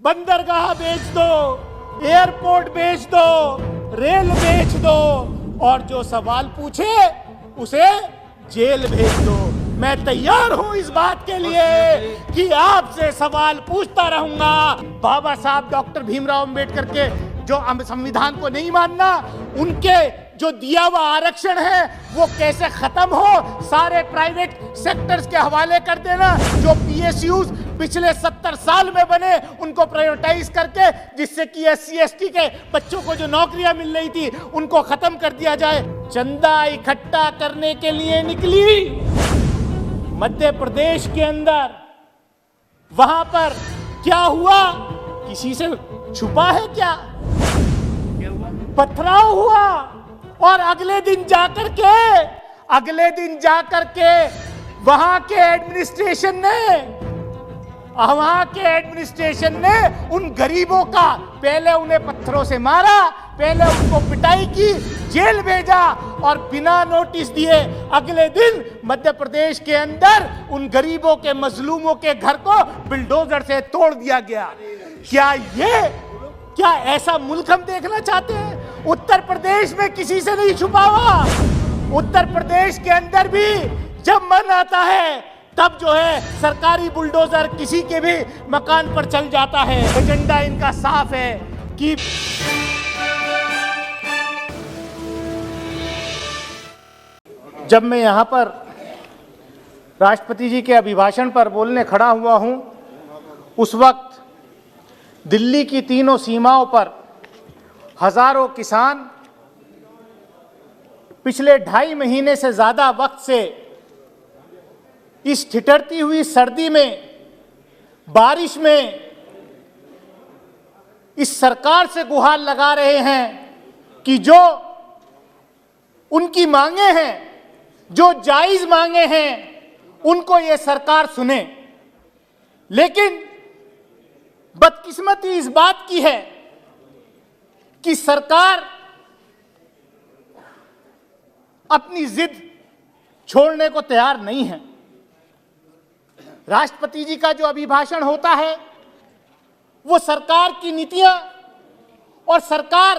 बंदरगाह बेच दो, एयरपोर्ट बेच दो, रेल बेच दो, और जो सवाल पूछे उसे जेल भेज दो। मैं तैयार हूं इस बात के लिए कि आपसे सवाल पूछता रहूंगा। बाबा साहब डॉक्टर भीमराव अंबेडकर के जो संविधान को नहीं मानना, उनके जो दिया हुआ आरक्षण है वो कैसे खत्म हो, सारे प्राइवेट सेक्टर्स के हवाले कर देना। जो पीएसयूज पिछले 70 साल में बने उनको प्राइवेटाइज करके, जिससे कि SC/ST के बच्चों को जो नौकरियां मिल रही थी उनको खत्म कर दिया जाए। चंदा इकट्ठा करने के लिए निकली मध्य प्रदेश के अंदर, वहां पर क्या हुआ, किसी से छुपा है क्या? पथराव हुआ, और अगले दिन जाकर के वहां के एडमिनिस्ट्रेशन ने उन गरीबों का पहले उन्हें पत्थरों से मारा, पहले उनको पिटाई की, जेल भेजा, और बिना नोटिस दिए अगले दिन मध्य प्रदेश के अंदर उन गरीबों के मजलूमों के घर को बिल्डोजर से तोड़ दिया गया। क्या ऐसा मुल्क हम देखना चाहते हैं? उत्तर प्रदेश में किसी से नहीं छुपा हुआ। उत्तर प्रदेश के अंदर भी जब मन आता है तब जो है सरकारी बुलडोजर किसी के भी मकान पर चल जाता है। एजेंडा इनका साफ है कि जब मैं यहां पर राष्ट्रपति जी के अभिभाषण पर बोलने खड़ा हुआ हूं, उस वक्त दिल्ली की तीनों सीमाओं पर हजारों किसान पिछले 2.5 महीने से ज्यादा वक्त से इस ठिठुरती हुई सर्दी में, बारिश में इस सरकार से गुहार लगा रहे हैं कि जो उनकी मांगे हैं, जो जायज मांगे हैं, उनको ये सरकार सुने। लेकिन बदकिस्मती इस बात की है कि सरकार अपनी जिद छोड़ने को तैयार नहीं है। राष्ट्रपति जी का जो अभिभाषण होता है वो सरकार की नीतियां और सरकार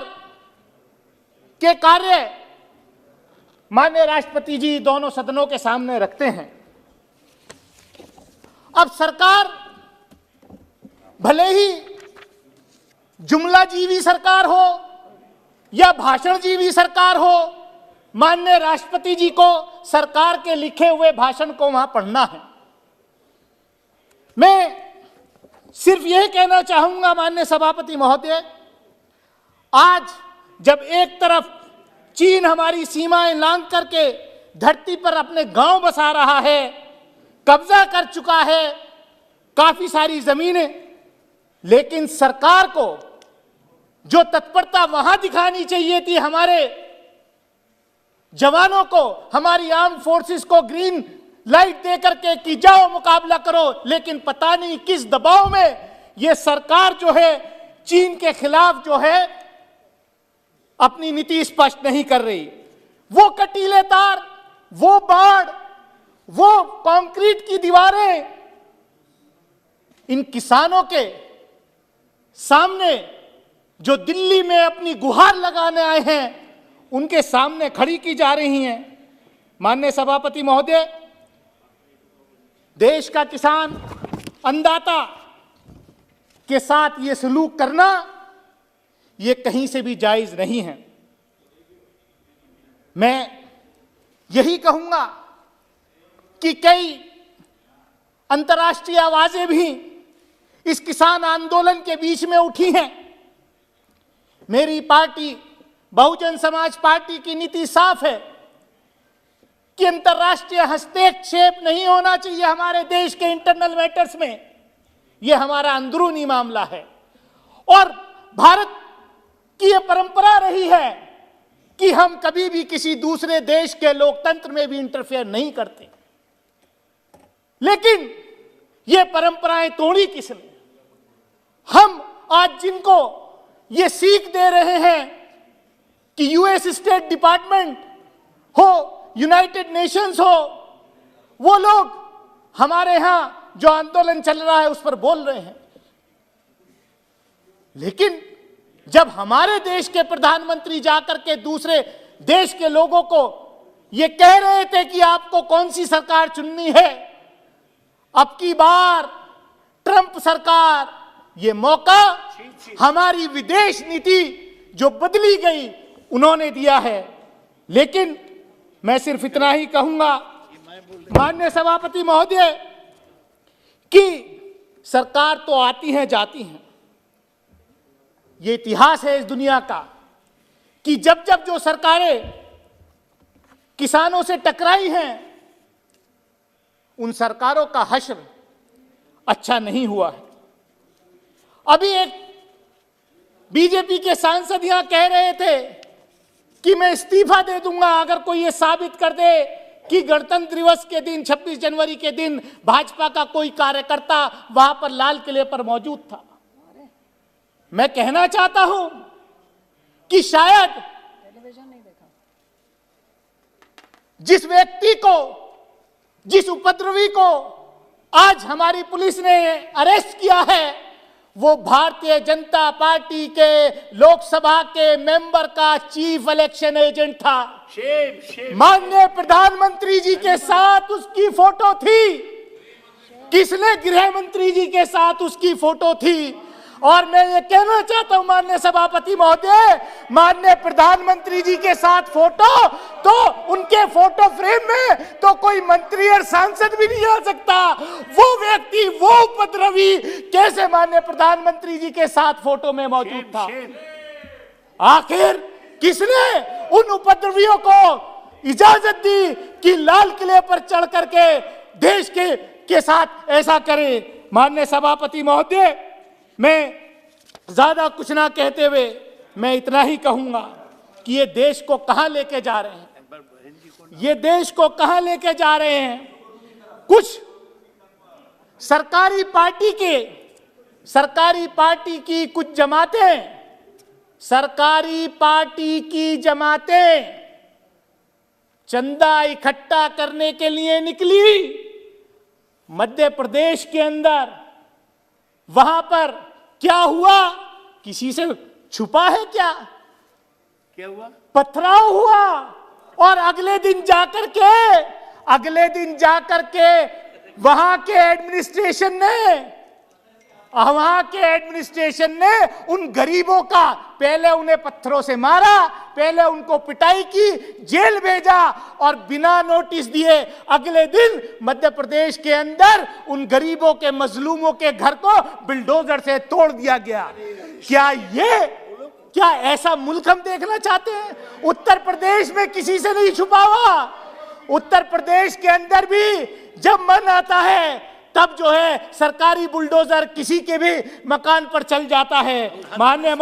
के कार्य माननीय राष्ट्रपति जी दोनों सदनों के सामने रखते हैं। अब सरकार भले ही जुमलाजीवी सरकार हो या भाषणजीवी सरकार हो, माननीय राष्ट्रपति जी को सरकार के लिखे हुए भाषण को वहां पढ़ना है। मैं सिर्फ यह कहना चाहूंगा माननीय सभापति महोदय, आज जब एक तरफ चीन हमारी सीमाएं लांघ करके धरती पर अपने गांव बसा रहा है, कब्जा कर चुका है काफी सारी जमीनें, लेकिन सरकार को जो तत्परता वहां दिखानी चाहिए थी, हमारे जवानों को, हमारी आर्म फोर्सेस को ग्रीन लाइट दे करके कि जाओ मुकाबला करो, लेकिन पता नहीं किस दबाव में यह सरकार जो है चीन के खिलाफ जो है अपनी नीति स्पष्ट नहीं कर रही। वो कटीले तार, वो बाढ़, वो कंक्रीट की दीवारें इन किसानों के सामने जो दिल्ली में अपनी गुहार लगाने आए हैं उनके सामने खड़ी की जा रही हैं। माननीय सभापति महोदय, देश का किसान अन्नदाता के साथ ये सलूक करना ये कहीं से भी जायज नहीं है। मैं यही कहूंगा कि कई अंतर्राष्ट्रीय आवाजें भी इस किसान आंदोलन के बीच में उठी हैं। मेरी पार्टी बहुजन समाज पार्टी की नीति साफ है कि अंतर्राष्ट्रीय हस्तक्षेप नहीं होना चाहिए हमारे देश के इंटरनल मैटर्स में। यह हमारा अंदरूनी मामला है और भारत की यह परंपरा रही है कि हम कभी भी किसी दूसरे देश के लोकतंत्र में भी इंटरफेयर नहीं करते। लेकिन ये परंपराएं तोड़ी किसने? हम आज जिनको ये सीख दे रहे हैं कि यूएस स्टेट डिपार्टमेंट हो, यूनाइटेड नेशंस हो, वो लोग हमारे यहां जो आंदोलन चल रहा है उस पर बोल रहे हैं। लेकिन जब हमारे देश के प्रधानमंत्री जाकर के दूसरे देश के लोगों को ये कह रहे थे कि आपको कौन सी सरकार चुननी है, अब की बार ट्रंप सरकार, ये मौका हमारी विदेश नीति जो बदली गई उन्होंने दिया है। लेकिन मैं सिर्फ इतना ही कहूंगा माननीय सभापति महोदय कि सरकार तो आती हैं जाती हैं, ये इतिहास है इस दुनिया का कि जब जब जो सरकारें किसानों से टकराई हैं उन सरकारों का हश्र अच्छा नहीं हुआ है। अभी एक बीजेपी के सांसद यहां कह रहे थे कि मैं इस्तीफा दे दूंगा अगर कोई ये साबित कर दे कि गणतंत्र दिवस के दिन 26 जनवरी के दिन भाजपा का कोई कार्यकर्ता वहां पर लाल किले पर मौजूद था। मैं कहना चाहता हूं कि शायद जिस व्यक्ति को, जिस उपद्रवी को आज हमारी पुलिस ने अरेस्ट किया है वो भारतीय जनता पार्टी के लोकसभा के मेंबर का चीफ इलेक्शन एजेंट था। माननीय प्रधानमंत्री जी के साथ उसकी फोटो थी, किसने गृह मंत्री जी के साथ उसकी फोटो थी। और मैं ये कहना चाहता हूं माननीय सभापति महोदय, माननीय प्रधानमंत्री जी के साथ फोटो, तो उनके फोटो फ्रेम में तो कोई मंत्री और सांसद भी नहीं आ सकता। वो व्यक्ति, वो उपद्रवी कैसे माननीय प्रधानमंत्री जी के साथ फोटो में मौजूद था। आखिर किसने उन उपद्रवियों को इजाजत दी कि लाल किले पर चढ़ करके देश के साथ ऐसा करे। माननीय सभापति महोदय, मैं ज्यादा कुछ ना कहते हुए मैं इतना ही कहूंगा कि ये देश को कहां लेके जा रहे हैं, ये देश को कहां लेके जा रहे हैं। कुछ सरकारी पार्टी की कुछ जमातें, सरकारी पार्टी की जमातें चंदा इकट्ठा करने के लिए निकली मध्य प्रदेश के अंदर। वहां पर क्या हुआ, किसी से छुपा है क्या हुआ? पथराव हुआ और अगले दिन जाकर के वहां के एडमिनिस्ट्रेशन ने उन गरीबों का पहले उन्हें पत्थरों से मारा, पहले उनको पिटाई की, जेल भेजा और बिना नोटिस दिए अगले दिन मध्य प्रदेश के अंदर उन गरीबों के, मजलूमों के घर को बिल्डोजर से तोड़ दिया गया। क्या ऐसा मुल्क हम देखना चाहते हैं? उत्तर प्रदेश में किसी से नहीं छुपा हुआ। उत्तर प्रदेश के अंदर भी जब मन आता है तब जो है सरकारी बुलडोजर किसी के भी मकान पर चल जाता है। माननीय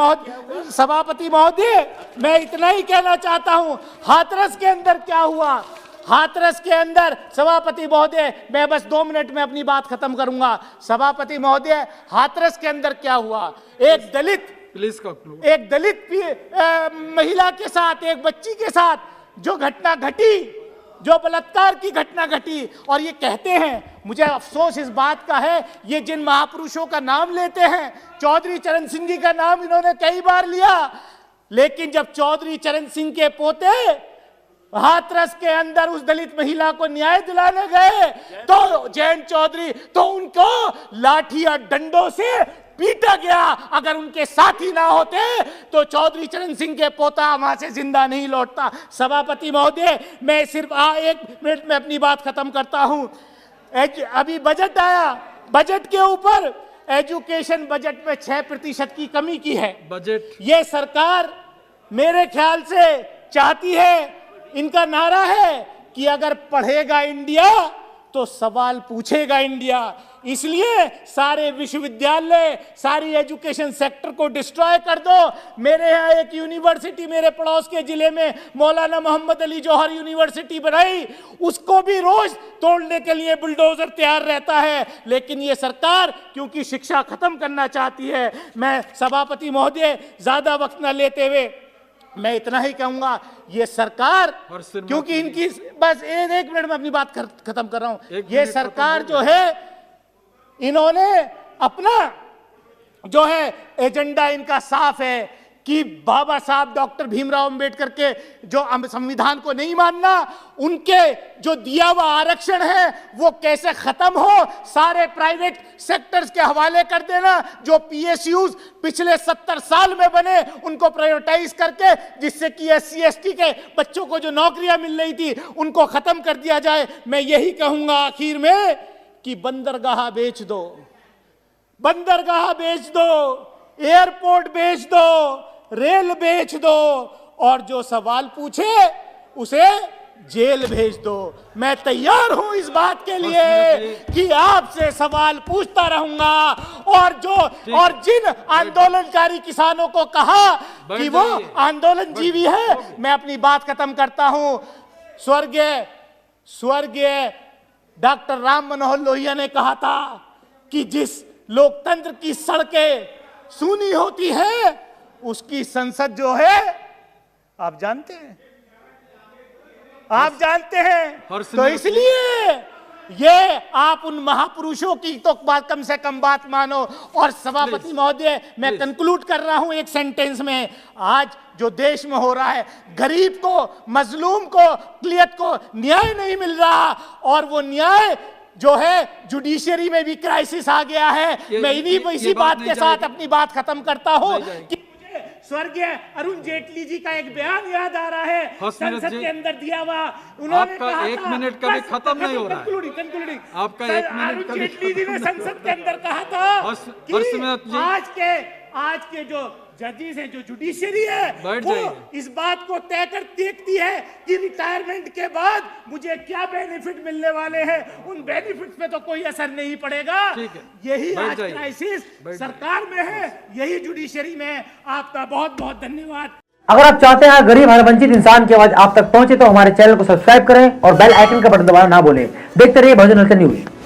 सभापति महोदय, मैं इतना ही कहना चाहता हूं, हाथरस के अंदर क्या हुआ। हाथरस के अंदर सभापति महोदय, मैं बस 2 मिनट में अपनी बात खत्म करूंगा। सभापति महोदय, हाथरस के अंदर क्या हुआ, एक दलित महिला के साथ, एक बच्ची के साथ जो घटना घटी, जो बलात्कार की घटना घटी। और ये कहते हैं, मुझे अफसोस इस बात का है, ये जिन महापुरुषों का नाम लेते हैं, चौधरी चरण सिंह जी का नाम इन्होंने कई बार लिया, लेकिन जब चौधरी चरण सिंह के पोते हाथरस के अंदर उस दलित महिला को न्याय दिलाने गए तो जयंत चौधरी, तो उनको लाठी और डंडों से पीटा गया। अगर उनके साथी ना होते तो चौधरी चरण सिंह के पोता वहां से जिंदा नहीं लौटता। सभापति महोदय, मैं सिर्फ 1 मिनट में अपनी बात खत्म करता हूं। अभी बजट आया, बजट के ऊपर एजुकेशन बजट में 6% की कमी की है। बजट ये सरकार मेरे ख्याल से चाहती है, इनका नारा है कि अगर पढ़ेगा इंडिया तो सवाल पूछेगा इंडिया। इसलिए सारे विश्वविद्यालय, सारी एजुकेशन सेक्टर को डिस्ट्रॉय कर दो। मेरे यहाँ एक यूनिवर्सिटी मेरे पड़ोस के जिले में मौलाना मोहम्मद अली जौहर यूनिवर्सिटी बनाई, उसको भी रोज तोड़ने के लिए बुलडोजर तैयार रहता है। लेकिन ये सरकार क्योंकि शिक्षा खत्म करना चाहती है। मैं सभापति महोदय ज्यादा वक्त न लेते हुए मैं इतना ही कहूंगा, ये सरकार क्योंकि इनकी बस 1 मिनट में अपनी बात खत्म कर रहा हूं। ये सरकार जो है, इन्होंने अपना जो है एजेंडा इनका साफ है कि बाबा साहब डॉक्टर भीमराव अंबेडकर के जो संविधान को नहीं मानना, उनके जो दिया हुआ आरक्षण है वो कैसे खत्म हो, सारे प्राइवेट सेक्टर्स के हवाले कर देना, जो पीएसयूज पिछले 70 साल में बने उनको प्रायोरिटाइज करके, जिससे कि SC/ST के बच्चों को जो नौकरियां मिल रही थी उनको खत्म कर दिया जाए। मैं यही कहूंगा आखिर में कि बंदरगाह बेच दो, बंदरगाह बेच दो, एयरपोर्ट बेच दो, रेल बेच दो, और जो सवाल पूछे उसे जेल भेज दो। मैं तैयार हूं इस बात के लिए कि आपसे सवाल पूछता रहूंगा, और जिन आंदोलनकारी किसानों को कहा कि वो आंदोलन जीवी है, मैं अपनी बात खत्म करता हूं। स्वर्गीय डॉक्टर राम मनोहर लोहिया ने कहा था कि जिस लोकतंत्र की सड़कें सूनी होती है उसकी संसद जो है, आप जानते हैं, आप जानते हैं। तो इसलिए ये आप उन महापुरुषों की तो बात कम से कम बात मानो। और सभापति महोदय, मैं कंक्लूड कर रहा हूं एक सेंटेंस में। आज जो देश में हो रहा है, गरीब को, मजलूम को, अक़लियत को न्याय नहीं मिल रहा, और वो न्याय जो है जुडिशरी में भी क्राइसिस आ गया है। मैं इसी बात के साथ अपनी बात खत्म करता हूं कि स्वर्गीय अरुण जेटली जी का एक बयान याद आ रहा है, संसद के अंदर दिया हुआ। उन्होंने कहा एक मिनट कभी खत्म नहीं हो रहा है। आपका एक मिनट अरुण जेटली जी ने संसद के अंदर कहा था कि आज के जो जजेस हैं, जो जुडिशरी है, वो इस बात को तय कर देखती है कि रिटायरमेंट के बाद मुझे क्या बेनिफिट मिलने वाले हैं। उन बेनिफिट्स पे तो कोई असर नहीं पड़ेगा। यही आज क्राइसिस सरकार में है, यही जुडिशरी में है। आपका बहुत बहुत धन्यवाद। अगर आप चाहते हैं गरीब हर वंचित इंसान की आवाज आप तक पहुंचे तो हमारे चैनल को सब्सक्राइब करें और बेल आइकन का बटन दबाना ना भूलें। देखते रहिए बहुजन हलचल न्यूज।